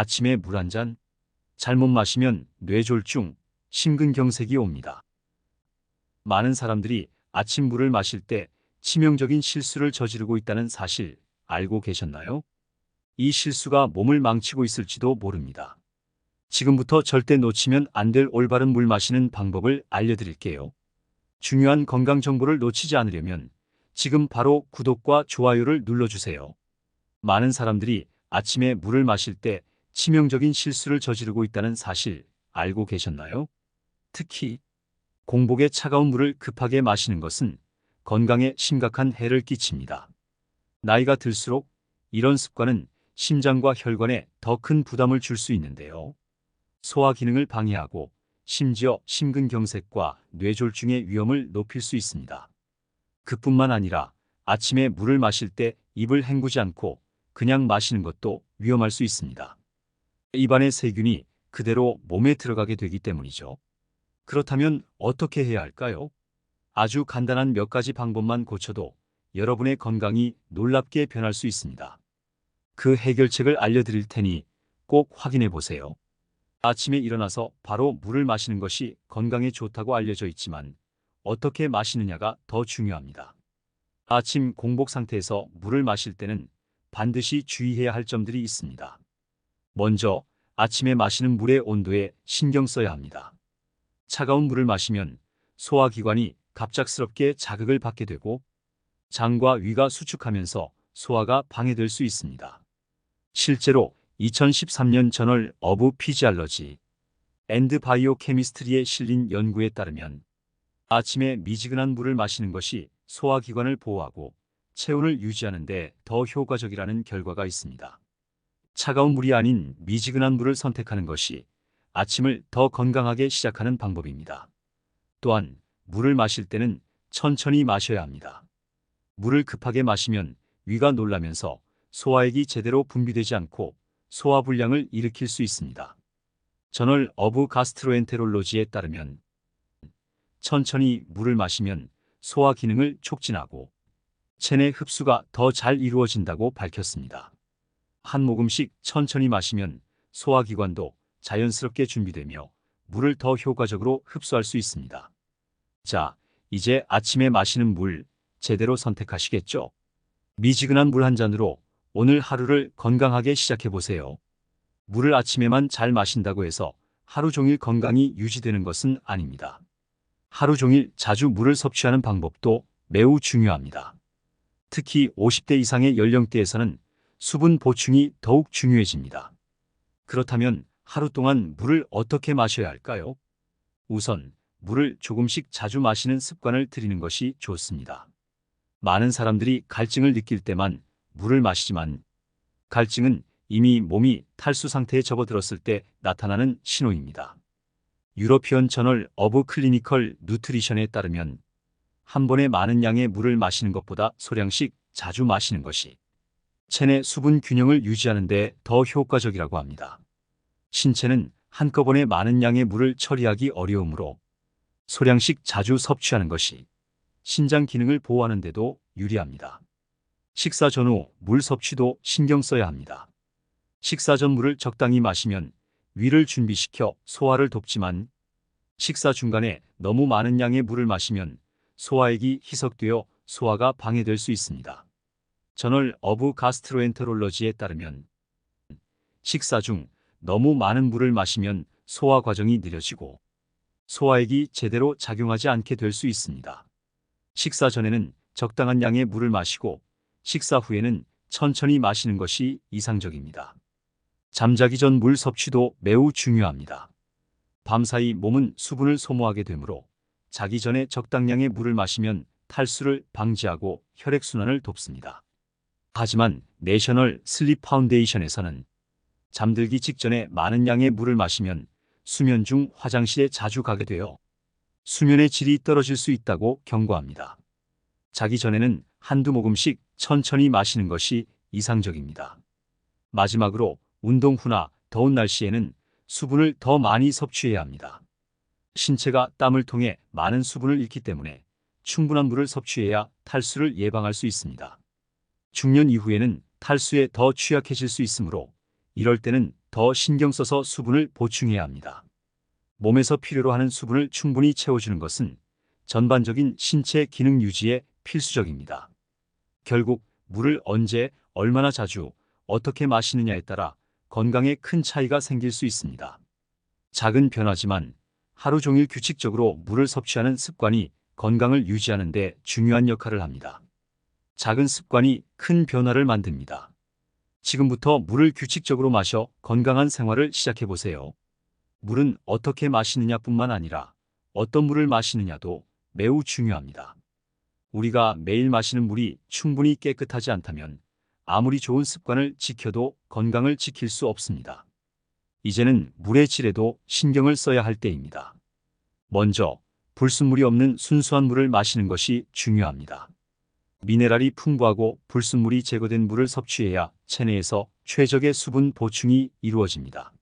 아침에 물 한 잔 잘못 마시면 뇌졸중, 심근경색이 옵니다. 많은 사람들이 아침 물을 마실 때 치명적인 실수를 저지르고 있다는 사실 알고 계셨나요? 이 실수가 몸을 망치고 있을지도 모릅니다. 지금부터 절대 놓치면 안 될 올바른 물 마시는 방법을 알려드릴게요. 중요한 건강 정보를 놓치지 않으려면 지금 바로 구독과 좋아요를 눌러주세요. 많은 사람들이 아침에 물을 마실 때 치명적인 실수를 저지르고 있다는 사실 알고 계셨나요? 특히 공복에 차가운 물을 급하게 마시는 것은 건강에 심각한 해를 끼칩니다. 나이가 들수록 이런 습관은 심장과 혈관에 더 큰 부담을 줄 수 있는데요. 소화 기능을 방해하고 심지어 심근경색과 뇌졸중의 위험을 높일 수 있습니다. 그뿐만 아니라 아침에 물을 마실 때 입을 헹구지 않고 그냥 마시는 것도 위험할 수 있습니다. 입안의 세균이 그대로 몸에 들어가게 되기 때문이죠. 그렇다면 어떻게 해야 할까요? 아주 간단한 몇 가지 방법만 고쳐도 여러분의 건강이 놀랍게 변할 수 있습니다. 그 해결책을 알려드릴 테니 꼭 확인해 보세요. 아침에 일어나서 바로 물을 마시는 것이 건강에 좋다고 알려져 있지만 어떻게 마시느냐가 더 중요합니다. 아침 공복 상태에서 물을 마실 때는 반드시 주의해야 할 점들이 있습니다. 먼저 아침에 마시는 물의 온도에 신경 써야 합니다. 차가운 물을 마시면 소화기관이 갑작스럽게 자극을 받게 되고 장과 위가 수축하면서 소화가 방해될 수 있습니다. 실제로 2013년 저널 오브 피지알러지 앤드 바이오케미스트리에 실린 연구에 따르면 아침에 미지근한 물을 마시는 것이 소화기관을 보호하고 체온을 유지하는 데 더 효과적이라는 결과가 있습니다. 차가운 물이 아닌 미지근한 물을 선택하는 것이 아침을 더 건강하게 시작하는 방법입니다. 또한 물을 마실 때는 천천히 마셔야 합니다. 물을 급하게 마시면 위가 놀라면서 소화액이 제대로 분비되지 않고 소화불량을 일으킬 수 있습니다. 저널 오브 가스트로엔테롤로지에 따르면 천천히 물을 마시면 소화 기능을 촉진하고 체내 흡수가 더 잘 이루어진다고 밝혔습니다. 한 모금씩 천천히 마시면 소화기관도 자연스럽게 준비되며 물을 더 효과적으로 흡수할 수 있습니다. 자, 이제 아침에 마시는 물 제대로 선택하시겠죠? 미지근한 물 한 잔으로 오늘 하루를 건강하게 시작해 보세요. 물을 아침에만 잘 마신다고 해서 하루 종일 건강이 유지되는 것은 아닙니다. 하루 종일 자주 물을 섭취하는 방법도 매우 중요합니다. 특히 50대 이상의 연령대에서는 수분 보충이 더욱 중요해집니다. 그렇다면 하루 동안 물을 어떻게 마셔야 할까요? 우선 물을 조금씩 자주 마시는 습관을 들이는 것이 좋습니다. 많은 사람들이 갈증을 느낄 때만 물을 마시지만 갈증은 이미 몸이 탈수 상태에 접어들었을 때 나타나는 신호입니다. 유러피언 저널 오브 클리니컬 누트리션에 따르면 한 번에 많은 양의 물을 마시는 것보다 소량씩 자주 마시는 것이 체내 수분 균형을 유지하는 데 더 효과적이라고 합니다. 신체는 한꺼번에 많은 양의 물을 처리하기 어려우므로 소량씩 자주 섭취하는 것이 신장 기능을 보호하는 데도 유리합니다. 식사 전후 물 섭취도 신경 써야 합니다. 식사 전 물을 적당히 마시면 위를 준비시켜 소화를 돕지만 식사 중간에 너무 많은 양의 물을 마시면 소화액이 희석되어 소화가 방해될 수 있습니다. 저널 오브 가스트로엔테롤로지에 따르면 식사 중 너무 많은 물을 마시면 소화 과정이 느려지고 소화액이 제대로 작용하지 않게 될 수 있습니다. 식사 전에는 적당한 양의 물을 마시고 식사 후에는 천천히 마시는 것이 이상적입니다. 잠자기 전 물 섭취도 매우 중요합니다. 밤사이 몸은 수분을 소모하게 되므로 자기 전에 적당량의 물을 마시면 탈수를 방지하고 혈액순환을 돕습니다. 하지만 내셔널 슬립 파운데이션에서는 잠들기 직전에 많은 양의 물을 마시면 수면 중 화장실에 자주 가게 되어 수면의 질이 떨어질 수 있다고 경고합니다. 자기 전에는 한두 모금씩 천천히 마시는 것이 이상적입니다. 마지막으로 운동 후나 더운 날씨에는 수분을 더 많이 섭취해야 합니다. 신체가 땀을 통해 많은 수분을 잃기 때문에 충분한 물을 섭취해야 탈수를 예방할 수 있습니다. 중년 이후에는 탈수에 더 취약해질 수 있으므로 이럴 때는 더 신경 써서 수분을 보충해야 합니다. 몸에서 필요로 하는 수분을 충분히 채워주는 것은 전반적인 신체 기능 유지에 필수적입니다. 결국 물을 언제, 얼마나 자주, 어떻게 마시느냐에 따라 건강에 큰 차이가 생길 수 있습니다. 작은 변화지만 하루 종일 규칙적으로 물을 섭취하는 습관이 건강을 유지하는 데 중요한 역할을 합니다. 작은 습관이 큰 변화를 만듭니다. 지금부터 물을 규칙적으로 마셔 건강한 생활을 시작해 보세요. 물은 어떻게 마시느냐뿐만 아니라 어떤 물을 마시느냐도 매우 중요합니다. 우리가 매일 마시는 물이 충분히 깨끗하지 않다면 아무리 좋은 습관을 지켜도 건강을 지킬 수 없습니다. 이제는 물의 질에도 신경을 써야 할 때입니다. 먼저 불순물이 없는 순수한 물을 마시는 것이 중요합니다. 미네랄이 풍부하고 불순물이 제거된 물을 섭취해야 체내에서 최적의 수분 보충이 이루어집니다.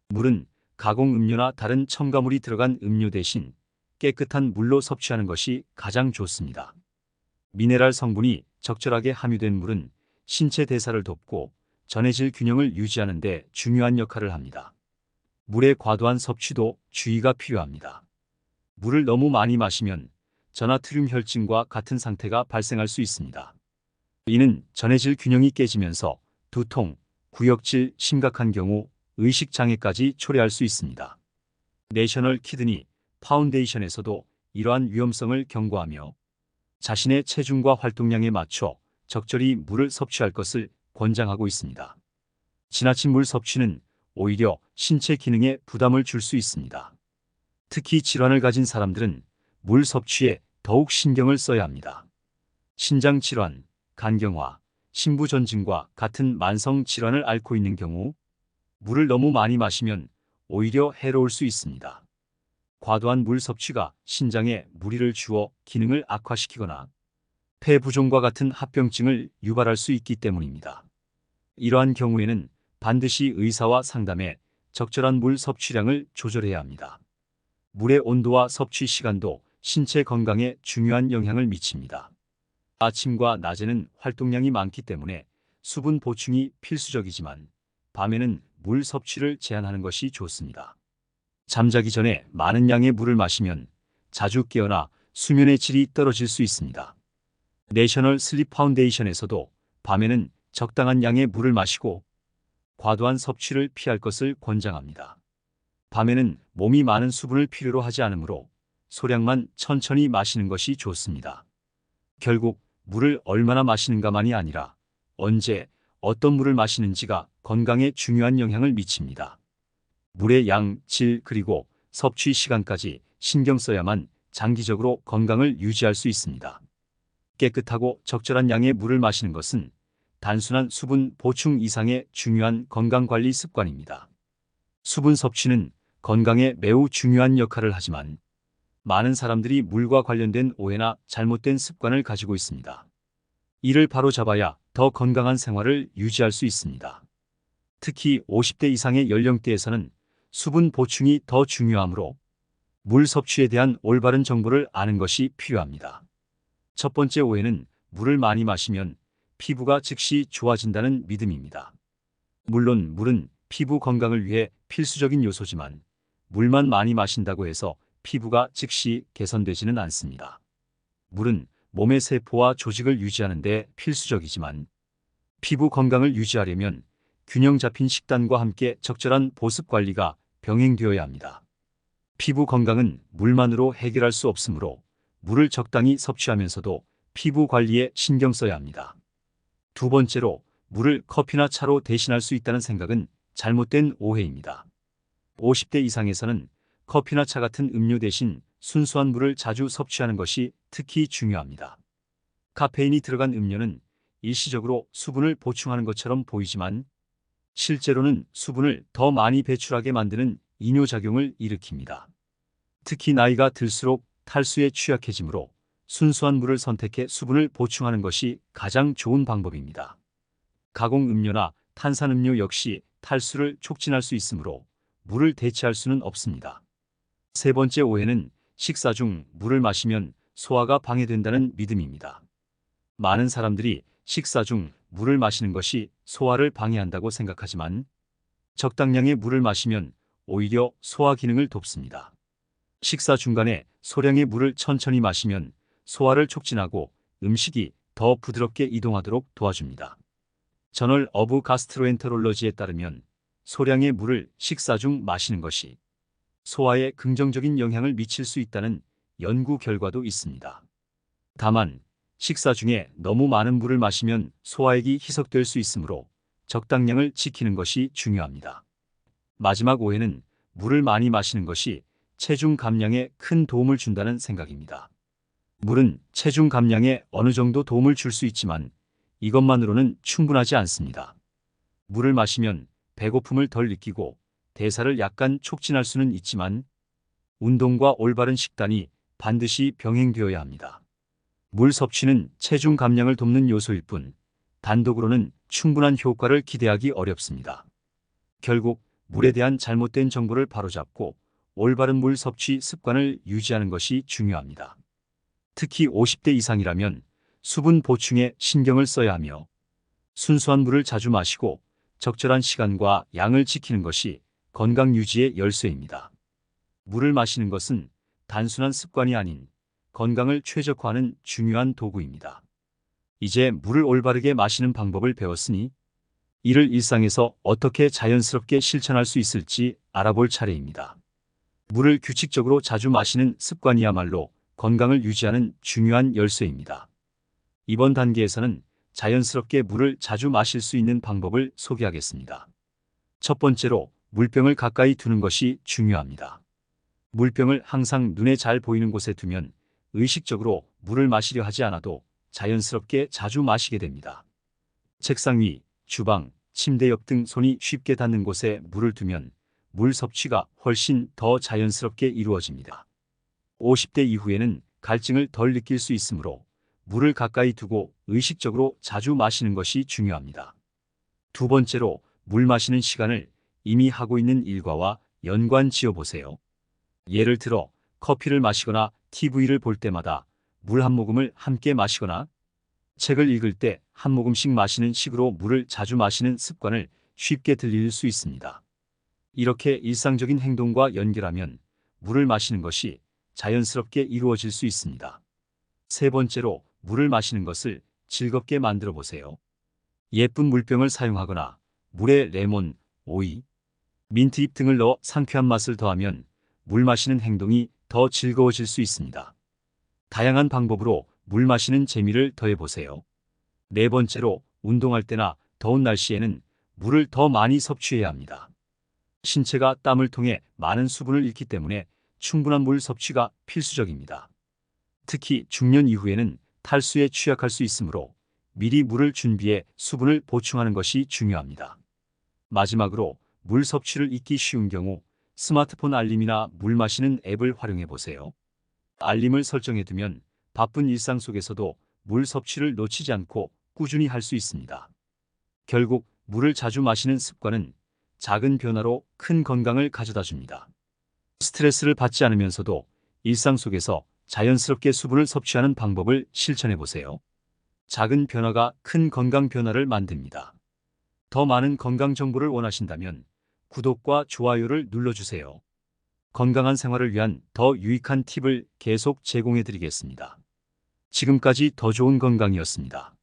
물은 가공 음료나 다른 첨가물이 들어간 음료 대신 깨끗한 물로 섭취하는 것이 가장 좋습니다. 미네랄 성분이 적절하게 함유된 물은 신체 대사를 돕고 전해질 균형을 유지하는 데 중요한 역할을 합니다. 물의 과도한 섭취도 주의가 필요합니다. 물을 너무 많이 마시면 저나트륨 혈증과 같은 상태가 발생할 수 있습니다. 이는 전해질 균형이 깨지면서 두통, 구역질, 심각한 경우 의식장애까지 초래할 수 있습니다. 내셔널 키드니 파운데이션에서도 이러한 위험성을 경고하며 자신의 체중과 활동량에 맞춰 적절히 물을 섭취할 것을 권장하고 있습니다. 지나친 물 섭취는 오히려 신체 기능에 부담을 줄 수 있습니다. 특히 질환을 가진 사람들은 물 섭취에 더욱 신경을 써야 합니다. 신장 질환, 간경화, 신부전증과 같은 만성 질환을 앓고 있는 경우 물을 너무 많이 마시면 오히려 해로울 수 있습니다. 과도한 물 섭취가 신장에 무리를 주어 기능을 악화시키거나 폐 부종과 같은 합병증을 유발할 수 있기 때문입니다. 이러한 경우에는 반드시 의사와 상담해 적절한 물 섭취량을 조절해야 합니다. 물의 온도와 섭취 시간도 신체 건강에 중요한 영향을 미칩니다. 아침과 낮에는 활동량이 많기 때문에 수분 보충이 필수적이지만 밤에는 물 섭취를 제한하는 것이 좋습니다. 잠자기 전에 많은 양의 물을 마시면 자주 깨어나 수면의 질이 떨어질 수 있습니다. 내셔널 슬립 파운데이션에서도 밤에는 적당한 양의 물을 마시고 과도한 섭취를 피할 것을 권장합니다. 밤에는 몸이 많은 수분을 필요로 하지 않으므로 소량만 천천히 마시는 것이 좋습니다. 결국 물을 얼마나 마시는가만이 아니라 언제, 어떤 물을 마시는지가 건강에 중요한 영향을 미칩니다. 물의 양, 질, 그리고 섭취 시간까지 신경 써야만 장기적으로 건강을 유지할 수 있습니다. 깨끗하고 적절한 양의 물을 마시는 것은 단순한 수분 보충 이상의 중요한 건강관리 습관입니다. 수분 섭취는 건강에 매우 중요한 역할을 하지만 많은 사람들이 물과 관련된 오해나 잘못된 습관을 가지고 있습니다. 이를 바로잡아야 더 건강한 생활을 유지할 수 있습니다. 특히 50대 이상의 연령대에서는 수분 보충이 더 중요하므로 물 섭취에 대한 올바른 정보를 아는 것이 필요합니다. 첫 번째 오해는 물을 많이 마시면 피부가 즉시 좋아진다는 믿음입니다. 물론 물은 피부 건강을 위해 필수적인 요소지만 물만 많이 마신다고 해서 피부가 즉시 개선되지는 않습니다. 물은 몸의 세포와 조직을 유지하는 데 필수적이지만 피부 건강을 유지하려면 균형 잡힌 식단과 함께 적절한 보습 관리가 병행되어야 합니다. 피부 건강은 물만으로 해결할 수 없으므로 물을 적당히 섭취하면서도 피부 관리에 신경 써야 합니다. 두 번째로 물을 커피나 차로 대신할 수 있다는 생각은 잘못된 오해입니다. 50대 이상에서는 커피나 차 같은 음료 대신 순수한 물을 자주 섭취하는 것이 특히 중요합니다. 카페인이 들어간 음료는 일시적으로 수분을 보충하는 것처럼 보이지만 실제로는 수분을 더 많이 배출하게 만드는 이뇨작용을 일으킵니다. 특히 나이가 들수록 탈수에 취약해지므로 순수한 물을 선택해 수분을 보충하는 것이 가장 좋은 방법입니다. 가공 음료나 탄산음료 역시 탈수를 촉진할 수 있으므로 물을 대체할 수는 없습니다. 세 번째 오해는 식사 중 물을 마시면 소화가 방해된다는 믿음입니다. 많은 사람들이 식사 중 물을 마시는 것이 소화를 방해한다고 생각하지만 적당량의 물을 마시면 오히려 소화 기능을 돕습니다. 식사 중간에 소량의 물을 천천히 마시면 소화를 촉진하고 음식이 더 부드럽게 이동하도록 도와줍니다. 저널 오브 가스트로엔테롤러지에 따르면 소량의 물을 식사 중 마시는 것이 소화에 긍정적인 영향을 미칠 수 있다는 연구 결과도 있습니다. 다만 식사 중에 너무 많은 물을 마시면 소화액이 희석될 수 있으므로 적당량을 지키는 것이 중요합니다. 마지막 오해는 물을 많이 마시는 것이 체중 감량에 큰 도움을 준다는 생각입니다. 물은 체중 감량에 어느 정도 도움을 줄 수 있지만 이것만으로는 충분하지 않습니다. 물을 마시면 배고픔을 덜 느끼고 대사를 약간 촉진할 수는 있지만 운동과 올바른 식단이 반드시 병행되어야 합니다. 물 섭취는 체중 감량을 돕는 요소일 뿐 단독으로는 충분한 효과를 기대하기 어렵습니다. 결국 물에 대한 잘못된 정보를 바로잡고 올바른 물 섭취 습관을 유지하는 것이 중요합니다. 특히 50대 이상이라면 수분 보충에 신경을 써야 하며 순수한 물을 자주 마시고 적절한 시간과 양을 지키는 것이 건강 유지의 열쇠입니다. 물을 마시는 것은 단순한 습관이 아닌 건강을 최적화하는 중요한 도구입니다. 이제 물을 올바르게 마시는 방법을 배웠으니 이를 일상에서 어떻게 자연스럽게 실천할 수 있을지 알아볼 차례입니다. 물을 규칙적으로 자주 마시는 습관이야말로 건강을 유지하는 중요한 열쇠입니다. 이번 단계에서는 자연스럽게 물을 자주 마실 수 있는 방법을 소개하겠습니다. 첫 번째로 물병을 가까이 두는 것이 중요합니다. 물병을 항상 눈에 잘 보이는 곳에 두면 의식적으로 물을 마시려 하지 않아도 자연스럽게 자주 마시게 됩니다. 책상 위, 주방, 침대 옆 등 손이 쉽게 닿는 곳에 물을 두면 물 섭취가 훨씬 더 자연스럽게 이루어집니다. 50대 이후에는 갈증을 덜 느낄 수 있으므로 물을 가까이 두고 의식적으로 자주 마시는 것이 중요합니다. 두 번째로 물 마시는 시간을 이미 하고 있는 일과와 연관 지어 보세요. 예를 들어 커피를 마시거나 TV를 볼 때마다 물 한 모금을 함께 마시거나 책을 읽을 때 한 모금씩 마시는 식으로 물을 자주 마시는 습관을 쉽게 들릴 수 있습니다. 이렇게 일상적인 행동과 연결하면 물을 마시는 것이 자연스럽게 이루어질 수 있습니다. 세 번째로 물을 마시는 것을 즐겁게 만들어 보세요. 예쁜 물병을 사용하거나 물에 레몬, 오이, 민트잎 등을 넣어 상쾌한 맛을 더하면 물 마시는 행동이 더 즐거워질 수 있습니다. 다양한 방법으로 물 마시는 재미를 더해보세요. 네 번째로 운동할 때나 더운 날씨에는 물을 더 많이 섭취해야 합니다. 신체가 땀을 통해 많은 수분을 잃기 때문에 충분한 물 섭취가 필수적입니다. 특히 중년 이후에는 탈수에 취약할 수 있으므로 미리 물을 준비해 수분을 보충하는 것이 중요합니다. 마지막으로 물 섭취를 잊기 쉬운 경우 스마트폰 알림이나 물 마시는 앱을 활용해 보세요. 알림을 설정해 두면 바쁜 일상 속에서도 물 섭취를 놓치지 않고 꾸준히 할 수 있습니다. 결국 물을 자주 마시는 습관은 작은 변화로 큰 건강을 가져다 줍니다. 스트레스를 받지 않으면서도 일상 속에서 자연스럽게 수분을 섭취하는 방법을 실천해 보세요. 작은 변화가 큰 건강 변화를 만듭니다. 더 많은 건강 정보를 원하신다면 구독과 좋아요를 눌러주세요. 건강한 생활을 위한 더 유익한 팁을 계속 제공해 드리겠습니다. 지금까지 더 좋은 건강이었습니다.